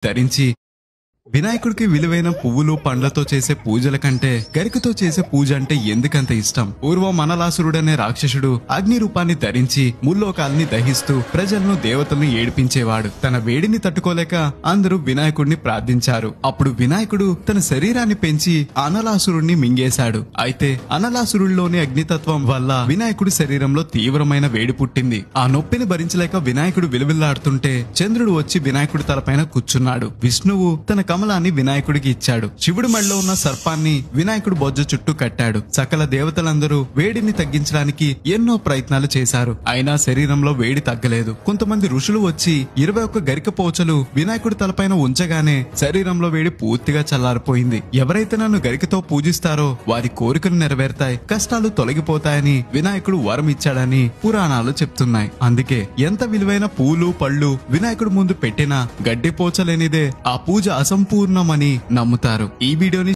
ధరించి వినాయకుడికి విలువైన పువ్వులు పండ్లతో చేసే పూజల కంటే గరికతో చేసే పూజ అంటే ఎందుకంత ఇష్టం? పూర్వం అనలాసురుడనే రాక్షసుడు అగ్ని రూపాన్ని ధరించి ముల్లోకాల్ని దహిస్తూ ప్రజలను దేవతలను ఏడిపించేవాడు. తన వేడిని తట్టుకోలేక అందరూ వినాయకుడిని ప్రార్థించారు. అప్పుడు వినాయకుడు తన శరీరాన్ని పెంచి అనలాసురుణ్ణి మింగేశాడు. అయితే అనలాసురుడిలోని అగ్నితత్వం వల్ల వినాయకుడి శరీరంలో తీవ్రమైన వేడి పుట్టింది. ఆ నొప్పిని భరించలేక వినాయకుడు విలువిల్లాడుతుంటే చంద్రుడు వచ్చి వినాయకుడి తలపైన కూర్చున్నాడు. విష్ణువు తన కమలాన్ని వినాయకుడికి ఇచ్చాడు. శివుడి మెడలో ఉన్న సర్పాన్ని వినాయకుడు బొజ్జ చుట్టూ కట్టాడు. సకల దేవతలందరూ వేడిని తగ్గించడానికి ఎన్నో ప్రయత్నాలు చేశారు. అయినా శరీరంలో వేడి తగ్గలేదు. కొంతమంది ఋషులు వచ్చి 21 గరిక పోచలు వినాయకుడి తలపైన ఉంచగానే శరీరంలో వేడి పూర్తిగా చల్లారిపోయింది. ఎవరైతే నన్ను గరికతో పూజిస్తారో వారి కోరికలు నెరవేరుతాయి, కష్టాలు తొలగిపోతాయని వినాయకుడు వరం ఇచ్చాడని పురాణాలు చెప్తున్నాయి. అందుకే ఎంత విలువైన పూలు పళ్ళు వినాయకుడు ముందు పెట్టినా గడ్డి పోచలేనిదే ఆ పూజ అసంపూర్ణమని నమ్ముతారు. ఈ వీడియోని